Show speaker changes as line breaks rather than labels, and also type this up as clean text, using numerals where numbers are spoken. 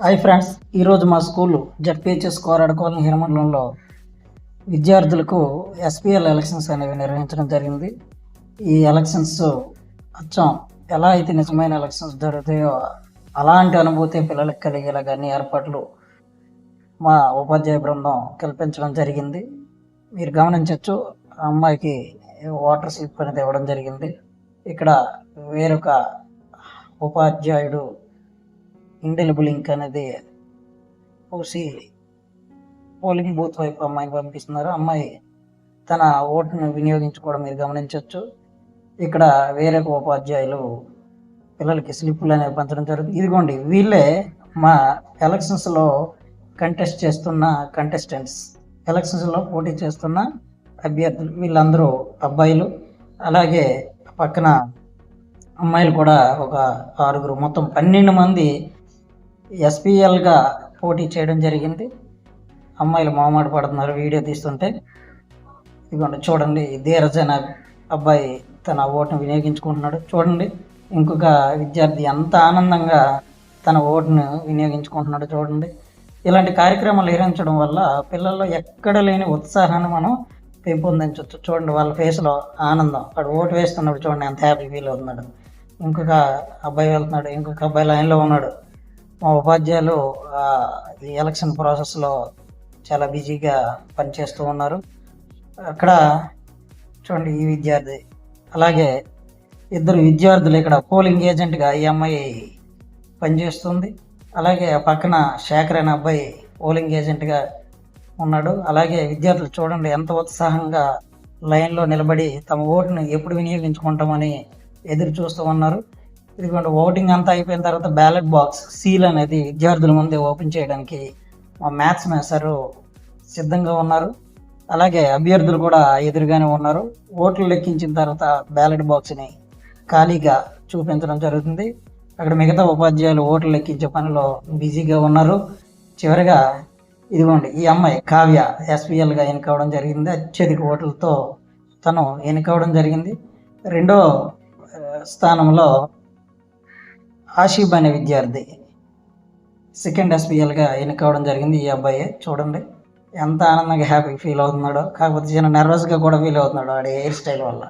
Hi friends, ఈరోజు మా school ZPHS Korada colony హిరమండలంలో విద్యార్థులకు ఎస్పీఎల్ ఎలక్షన్స్ అనేవి నిర్వహించడం జరిగింది. ఈ ఎలక్షన్స్ అచ్చం ఎలా అయితే నిజమైన ఎలక్షన్స్ జరుగుతాయో అలాంటి అనుభూతి పిల్లలకు కలిగేలాగా అన్ని ఏర్పాట్లు మా ఉపాధ్యాయ బృందం కల్పించడం జరిగింది. మీరు గమనించవచ్చు, ఆ అమ్మాయికి వాటర్ స్లిప్ అనేది ఇవ్వడం జరిగింది. ఇక్కడ వేరొక ఉపాధ్యాయుడు ఇండెలిబుల్ ఇంక్ అనేది పూసి పోలింగ్ బూత్ వైపు అమ్మాయిని పంపిస్తున్నారు. అమ్మాయి తన ఓటును వినియోగించుకోవడం మీరు గమనించవచ్చు. ఇక్కడ వేరే ఉపాధ్యాయులు పిల్లలకి స్లిప్పులు అనేవి పంచడం జరుగుతుంది. ఇదిగోండి, వీళ్ళే మా ఎలక్షన్స్లో ఎలక్షన్స్లో పోటీ చేస్తున్న అభ్యర్థులు. వీళ్ళందరూ అబ్బాయిలు, అలాగే పక్కన అమ్మాయిలు కూడా ఒక 6, మొత్తం 12 మంది ఎస్పీఎల్గా పోటీ చేయడం జరిగింది. అమ్మాయిలు మొహమాట పడుతున్నారు వీడియో తీస్తుంటే. ఇదిగోండి చూడండి, ధీరజ్ అనే అబ్బాయి తన ఓటును వినియోగించుకుంటున్నాడు. చూడండి, ఇంకొక విద్యార్థి ఎంత ఆనందంగా తన ఓటును వినియోగించుకుంటున్నాడు చూడండి. ఇలాంటి కార్యక్రమాలు నిర్వహించడం వల్ల పిల్లల్లో ఎక్కడ లేని ఉత్సాహాన్ని మనం పెంపొందించవచ్చు. చూడండి, వాళ్ళ ఫేస్లో ఆనందం. వాడు ఓటు వేస్తున్నాడు, చూడండి ఎంత హ్యాపీ ఫీల్ అవుతున్నాడు. ఇంకొక అబ్బాయి వెళ్తున్నాడు, ఇంకొక అబ్బాయి లైన్లో ఉన్నాడు. మా ఉపాధ్యాయులు ఈ ఎలక్షన్ ప్రాసెస్లో చాలా బిజీగా పనిచేస్తూ ఉన్నారు. అక్కడ చూడండి, ఈ విద్యార్థి, అలాగే 2 విద్యార్థులు ఇక్కడ పోలింగ్ ఏజెంట్గా ఈ అమ్మాయి పనిచేస్తుంది. అలాగే పక్కన శేఖర్ అనే అబ్బాయి పోలింగ్ ఏజెంట్గా ఉన్నాడు. అలాగే విద్యార్థులు చూడండి ఎంత ఉత్సాహంగా లైన్లో నిలబడి తమ ఓటును ఎప్పుడు వినియోగించుకుంటామని ఎదురు చూస్తూ ఉన్నారు. ఇదిగోండి, ఓటింగ్ అంతా అయిపోయిన తర్వాత బ్యాలెట్ బాక్స్ సీల్ అనేది విద్యార్థుల ముందే ఓపెన్ చేయడానికి మా మ్యాథ్స్ మాస్టరు సిద్ధంగా ఉన్నారు. అలాగే అభ్యర్థులు కూడా ఎదురుగానే ఉన్నారు. ఓట్లు లెక్కించిన తర్వాత బ్యాలెట్ బాక్స్ని ఖాళీగా చూపించడం జరుగుతుంది. అక్కడ మిగతా ఉపాధ్యాయులు ఓట్లు లెక్కించే పనిలో బిజీగా ఉన్నారు. చివరిగా ఇదిగోండి, ఈ అమ్మాయి కావ్య ఎస్పీఎల్గా ఎన్నికవడం జరిగింది. అత్యధిక ఓట్లతో తను ఎన్నికవడం జరిగింది. రెండో స్థానంలో ఆషిబ్ అనే విద్యార్థి సెకండ్ ఎస్పీఎల్గా ఎన్నికవడం జరిగింది. ఈ అబ్బాయి చూడండి ఎంత ఆనందంగా హ్యాపీ ఫీల్ అవుతున్నాడో. కాకపోతే చిన్న నర్వస్గా కూడా ఫీల్ అవుతున్నాడు వాడి హెయిర్ స్టైల్ వల్ల.